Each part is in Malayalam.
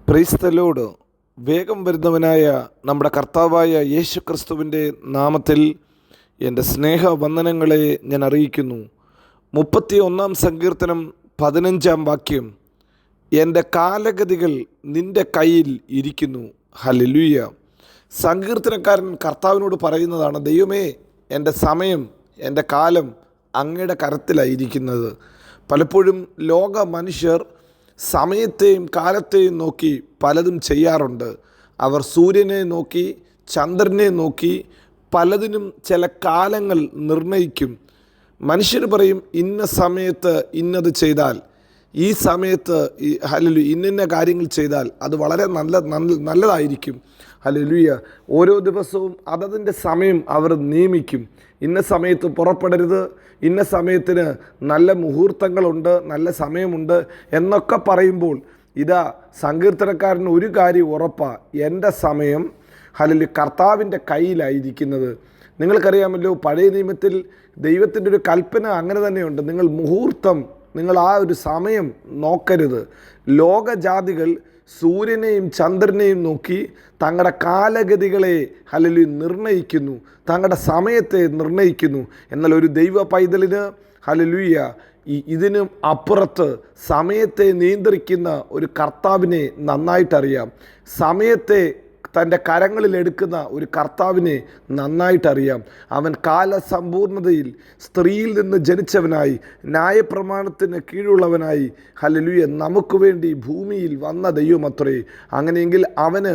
Praise the Lord. വേഗം വരുന്നവനായ നമ്മുടെ കർത്താവായ യേശു ക്രിസ്തുവിൻ്റെ നാമത്തിൽ എൻ്റെ സ്നേഹവന്ദനങ്ങളെ ഞാൻ അറിയിക്കുന്നു. 31 സങ്കീർത്തനം 15 വാക്യം, എൻ്റെ കാലഗതികൾ നിൻ്റെ കയ്യിൽ ഇരിക്കുന്നു. ഹല്ലേലൂയ. സങ്കീർത്തനക്കാരൻ കർത്താവിനോട് പറയുന്നതാണ്, ദൈവമേ, എൻ്റെ സമയം, എൻ്റെ കാലം അങ്ങയുടെ കരത്തിലായിരിക്കുന്നത്. പലപ്പോഴും ലോക മനുഷ്യർ സമയത്തെയും കാലത്തെയും നോക്കി പലതും ചെയ്യാറുണ്ട്. അവർ സൂര്യനെ നോക്കി, ചന്ദ്രനെ നോക്കി പലതിനും ചില കാലങ്ങൾ നിർണയിക്കും. മനുഷ്യർ പറയും, ഇന്ന സമയത്ത് ഇന്നത് ചെയ്താൽ, ഈ സമയത്ത് ഇന്ന കാര്യങ്ങൾ ചെയ്താൽ അത് വളരെ നല്ലതായിരിക്കും. ഹല്ലേലൂയ. ഓരോ ദിവസവും അതതിൻ്റെ സമയം അവർ നിയമിക്കും. ഇന്ന സമയത്ത് പുറപ്പെടരുത്, ഇന്ന സമയത്തിന് നല്ല മുഹൂർത്തങ്ങളുണ്ട്, നല്ല സമയമുണ്ട് എന്നൊക്കെ പറയുമ്പോൾ ഇതാ സങ്കീർത്തനക്കാരന് ഒരു കാര്യം ഉറപ്പാണ്, എൻ്റെ സമയം കർത്താവിൻ്റെ കയ്യിലായിരിക്കുന്നത്. നിങ്ങൾക്കറിയാമല്ലോ, പഴയ നിയമത്തിൽ ദൈവത്തിൻ്റെ ഒരു കൽപ്പന അങ്ങനെ തന്നെയുണ്ട്. നിങ്ങൾ ആ ഒരു സമയം നോക്കരുത്. ലോകജാതികൾ സൂര്യനെയും ചന്ദ്രനെയും നോക്കി തങ്ങളുടെ കാലഗതികളെ നിർണയിക്കുന്നു, തങ്ങളുടെ സമയത്തെ നിർണയിക്കുന്നു. എന്നാൽ ഒരു ദൈവ പൈതലിന് ഇതിനും അപ്പുറത്ത് സമയത്തെ നിയന്ത്രിക്കുന്ന ഒരു കർത്താവിനെ നന്നായിട്ടറിയാം. സമയത്തെ തൻ്റെ കരങ്ങളിലെടുക്കുന്ന ഒരു കർത്താവിനെ നന്നായിട്ടറിയാം. അവൻ കാലസമ്പൂർണതയിൽ സ്ത്രീയിൽ നിന്ന് ജനിച്ചവനായി, ന്യായപ്രമാണത്തിന് കീഴുള്ളവനായി, ഹല്ലേലൂയ, നമുക്ക് വേണ്ടി ഭൂമിയിൽ വന്ന ദൈവമത്രേ. അങ്ങനെയെങ്കിൽ അവന്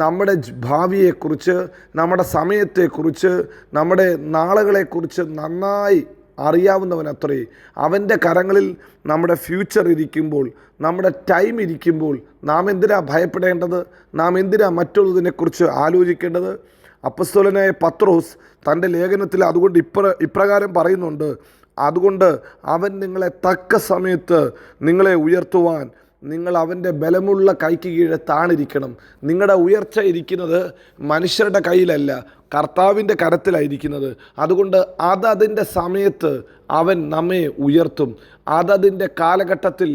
നമ്മുടെ ഭാവിയെക്കുറിച്ച്, നമ്മുടെ സമയത്തെക്കുറിച്ച്, നമ്മുടെ നാളുകളെക്കുറിച്ച് നന്നായി അറിയാവുന്നവനത്രേ. അവൻ്റെ കരങ്ങളിൽ നമ്മുടെ ഫ്യൂച്ചർ ഇരിക്കുമ്പോൾ, നമ്മുടെ ടൈം ഇരിക്കുമ്പോൾ നാം എന്തിനാ ഭയപ്പെടേണ്ടത്? നാം എന്തിനാ മറ്റുള്ളതിനെക്കുറിച്ച് ആലോചിക്കേണ്ടത്? അപ്പസ്തോലനായ പത്രോസ് തൻ്റെ ലേഖനത്തിൽ അതുകൊണ്ട് ഇപ്രകാരം പറയുന്നുണ്ട്, അതുകൊണ്ട് അവൻ നിങ്ങളെ തക്ക സമയത്ത് നിങ്ങളെ ഉയർത്തുവാൻ നിങ്ങൾ അവൻ്റെ ബലമുള്ള കൈക്ക് കീഴെ താണിരിക്കണം. നിങ്ങളുടെ ഉയർച്ച ഇരിക്കുന്നത് മനുഷ്യരുടെ കയ്യിലല്ല, കർത്താവിൻ്റെ കരത്തിലായിരിക്കുന്നത്. അതുകൊണ്ട് അതതിൻ്റെ സമയത്ത് അവൻ നമ്മെ ഉയർത്തും. അതതിൻ്റെ കാലഘട്ടത്തിൽ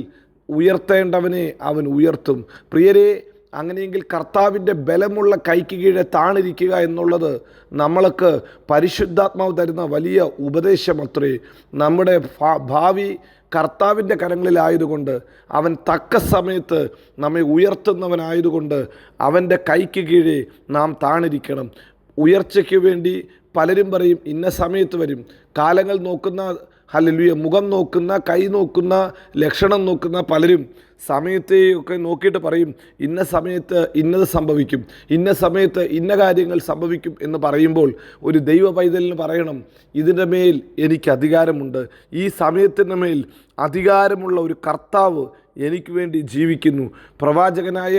ഉയർത്തേണ്ടവനെ അവൻ ഉയർത്തും. പ്രിയരെ, അങ്ങനെയെങ്കിൽ കർത്താവിൻ്റെ ബലമുള്ള കൈക്ക് കീഴെ താണിരിക്കുക എന്നുള്ളത് നമ്മൾക്ക് പരിശുദ്ധാത്മാവ് തരുന്ന വലിയ ഉപദേശമത്രേ. നമ്മുടെ ഭാവി കർത്താവിൻ്റെ കരങ്ങളിലായതുകൊണ്ട്, അവൻ തക്ക സമയത്ത് നമ്മെ ഉയർത്തുന്നവനായതുകൊണ്ട് അവൻ്റെ കൈക്ക് കീഴെ നാം താണിരിക്കണം. ഉയർച്ചയ്ക്ക് വേണ്ടി പലരും പറയും, ഇന്ന സമയത്ത് വരും. കാലങ്ങൾ നോക്കുന്ന, ഹല്ലേലൂയ, മുഖം നോക്കുന്ന, കൈ നോക്കുന്ന, ലക്ഷണം നോക്കുന്ന പലരും സമയത്തെയൊക്കെ നോക്കിയിട്ട് പറയും, ഇന്ന സമയത്ത് ഇന്നത് സംഭവിക്കും, ഇന്ന സമയത്ത് ഇന്ന കാര്യങ്ങൾ സംഭവിക്കും എന്ന് പറയുമ്പോൾ ഒരു ദൈവ പൈതലിന് പറയണം, ഇതിൻ്റെ മേൽ എനിക്ക് അധികാരമുണ്ട്. ഈ സമയത്തിൻ്റെ മേൽ അധികാരമുള്ള ഒരു കർത്താവ് എനിക്ക് വേണ്ടി ജീവിക്കുന്നു. പ്രവാചകനായ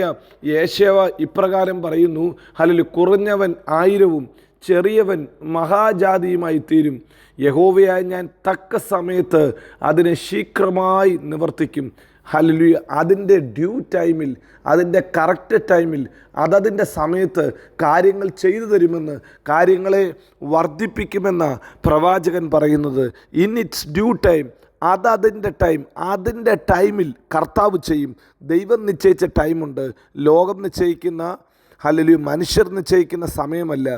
യേശയ്യ ഇപ്രകാരം പറയുന്നു, കുറഞ്ഞവൻ 1000-ഉം ചെറിയവൻ മഹാജാതിയുമായി തീരും. യഹോവയായ ഞാൻ തക്ക സമയത്ത് അതിനെ ശീഘ്രമായി നിവർത്തിക്കും. ഹല്ലേലൂയ. അതിൻ്റെ ഡ്യൂ ടൈമിൽ, അതിൻ്റെ കറക്റ്റ് ടൈമിൽ, അതതിൻ്റെ സമയത്ത് കാര്യങ്ങൾ ചെയ്തു തരുമെന്ന്, കാര്യങ്ങളെ വർദ്ധിപ്പിക്കുമെന്ന പ്രവാചകൻ പറയുന്നത്. ഇൻ ഇറ്റ്സ് ഡ്യൂ ടൈം, അതിൻ്റെ ടൈമിൽ കർത്താവ് ചെയ്യും. ദൈവം നിശ്ചയിച്ച ടൈമുണ്ട്. ലോകം നിശ്ചയിക്കുന്ന, ഹല്ലേലൂയ, മനുഷ്യർ നിശ്ചയിക്കുന്ന സമയമല്ല.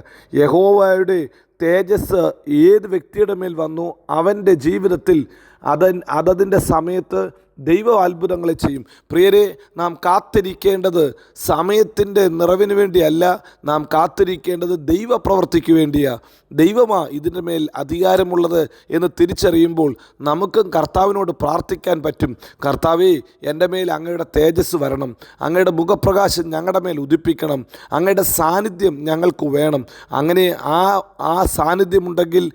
യഹോവയുടെ തേജസ് ഏത് വ്യക്തിയുടെ മേൽ വന്നു, അവൻ്റെ ജീവിതത്തിൽ അതതിൻ്റെ സമയത്ത് ദൈവം അത്ഭുതങ്ങളെ ചെയ്യും. പ്രിയരെ, നാം കാത്തിരിക്കേണ്ടത് സമയത്തിൻ്റെ നിറവിന് വേണ്ടിയല്ല, നാം കാത്തിരിക്കേണ്ടത് ദൈവപ്രവൃത്തിക്ക് വേണ്ടിയാണ്. ദൈവമാ ഇതിൻ്റെ മേൽ അധികാരമുള്ളത് എന്ന് തിരിച്ചറിയുമ്പോൾ നമുക്കും കർത്താവിനോട് പ്രാർത്ഥിക്കാൻ പറ്റും. കർത്താവേ, എൻ്റെ മേൽ അങ്ങയുടെ തേജസ് വരണം, അങ്ങയുടെ മുഖപ്രകാശം ഞങ്ങളുടെ മേൽ ഉദിപ്പിക്കണം, അങ്ങയുടെ സാന്നിധ്യം ഞങ്ങൾക്ക് വേണം. അങ്ങനെ ആ സാന്നിധ്യമുണ്ടെങ്കിൽ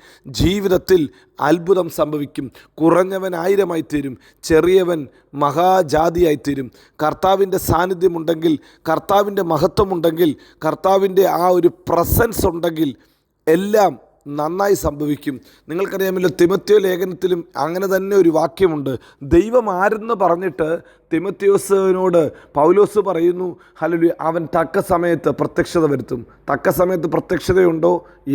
ജീവിതത്തിൽ അത്ഭുതം സംഭവിക്കും. കുറഞ്ഞവൻ 1000-ആയി തീരും, ചെറിയവൻ മഹാജാതിയായിത്തീരും. കർത്താവിൻ്റെ സാന്നിധ്യമുണ്ടെങ്കിൽ, കർത്താവിൻ്റെ മഹത്വമുണ്ടെങ്കിൽ, കർത്താവിൻ്റെ ആ ഒരു പ്രസൻസ് ഉണ്ടെങ്കിൽ എല്ലാം നന്നായി സംഭവിക്കും. നിങ്ങൾക്കറിയാമല്ലോ, തിമോഥെയോ ലേഖനത്തിലും അങ്ങനെ തന്നെ ഒരു വാക്യമുണ്ട്. ദൈവം ആരെന്ന് പറഞ്ഞിട്ട് തിമോഥെയോസിനോട് പൗലോസ് പറയുന്നു, ഹല്ലേലൂയ, അവൻ തക്ക സമയത്ത് പ്രത്യക്ഷത വരുത്തും. തക്ക സമയത്ത് പ്രത്യക്ഷതയുണ്ടോ?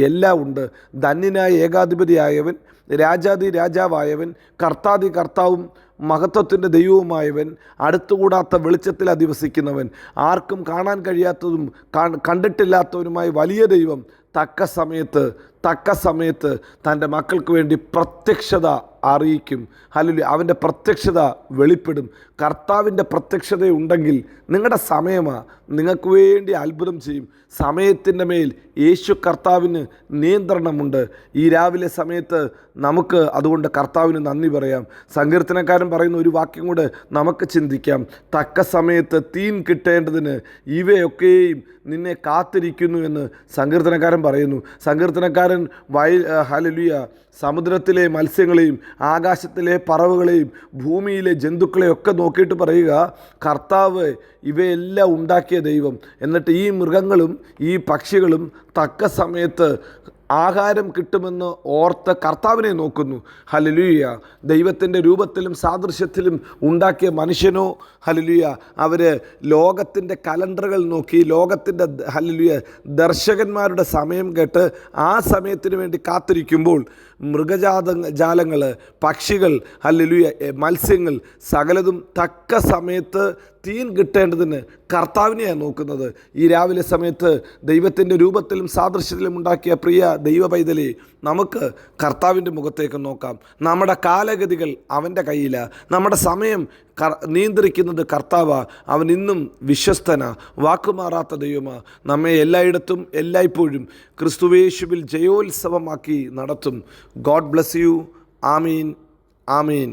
എല്ലാം ഉണ്ട്. ധന്യനായ ഏകാധിപതിയായവൻ, രാജാതി രാജാവായവൻ, കർത്താതി കർത്താവും, മഹത്വത്തിൻ്റെ ദൈവവുമായവൻ, അടുത്തുകൂടാത്ത വെളിച്ചത്തിൽ അധിവസിക്കുന്നവൻ, ആർക്കും കാണാൻ കഴിയാത്തതും കണ്ടിട്ടില്ലാത്തവനുമായ വലിയ ദൈവം തക്ക സമയത്ത് തൻ്റെ മക്കൾക്ക് വേണ്ടി പ്രത്യക്ഷത അറിയിക്കും. ഹല്ലേലൂയ. അവൻ്റെ പ്രത്യക്ഷത വെളിപ്പെടും. കർത്താവിൻ്റെ പ്രത്യക്ഷത ഉണ്ടെങ്കിൽ നിങ്ങളുടെ സമയമാണ്, നിങ്ങൾക്ക് വേണ്ടി അത്ഭുതം ചെയ്യും. സമയത്തിൻ്റെ മേൽ യേശു കർത്താവിന് നിയന്ത്രണമുണ്ട്. ഈ രാവിലെ സമയത്ത് നമുക്ക് അതുകൊണ്ട് കർത്താവിന് നന്ദി പറയാം. സങ്കീർത്തനക്കാരൻ പറയുന്ന ഒരു വാക്യം കൂടെ നമുക്ക് ചിന്തിക്കാം. തക്ക സമയത്ത് തീൻ കിട്ടേണ്ടതിന് ഇവയൊക്കെയും നിന്നെ കാത്തിരിക്കുന്നു എന്ന് സങ്കീർത്തനക്കാരൻ പറയുന്നു. സങ്കീർത്തനക്കാരൻ ഹല്ലേലൂയ സമുദ്രത്തിലെ മത്സ്യങ്ങളെയും ആകാശത്തിലെ പറവുകളെയും ഭൂമിയിലെ ജന്തുക്കളെയൊക്കെ നോക്കിയിട്ട് പറയുക, കർത്താവ് ഇവയെല്ലാം ഉണ്ടാക്കിയ ദൈവം. എന്നിട്ട് ഈ മൃഗങ്ങളും ഈ പക്ഷികളും തക്ക സമയത്ത് ആഹാരം കിട്ടുമെന്ന് ഓർത്ത് കർത്താവിനെ നോക്കുന്നു. ഹല്ലേലൂയ. ദൈവത്തിൻ്റെ രൂപത്തിലും സാദൃശ്യത്തിലും ഉണ്ടാക്കിയ മനുഷ്യനോ ഹല്ലേലൂയ അവർ ലോകത്തിൻ്റെ കലണ്ടറുകൾ നോക്കി, ലോകത്തിൻ്റെ ഹല്ലേലൂയ ദർശകന്മാരുടെ സമയം കേട്ട് ആ സമയത്തിന് വേണ്ടി കാത്തിരിക്കുമ്പോൾ ജാലങ്ങൾ, പക്ഷികൾ, ഹല്ലേലൂയ മത്സ്യങ്ങൾ സകലതും തക്ക സമയത്ത് തീൻ കിട്ടേണ്ടതിന് കർത്താവിനെയാണ് നോക്കുന്നത്. ഈ രാവിലെ സമയത്ത് ദൈവത്തിൻ്റെ രൂപത്തിലും സാദൃശ്യത്തിലും ഉണ്ടാക്കിയ പ്രിയ ദൈവ പൈതലേ, നമുക്ക് കർത്താവിൻ്റെ മുഖത്തേക്ക് നോക്കാം. നമ്മുടെ കാലഗതികൾ അവൻ്റെ കയ്യിലാണ്. നമ്മുടെ സമയം നിയന്ത്രിക്കുന്നത് കർത്താവാണ്. അവൻ ഇന്നും വിശ്വസ്തനാ, വാക്കുമാറാത്ത ദൈവമാണ്. നമ്മെ എല്ലായിടത്തും എല്ലായ്പ്പോഴും ക്രിസ്തുവേശുവിൽ ജയോത്സവമാക്കി നടത്തും. God bless you. Amin, Amin.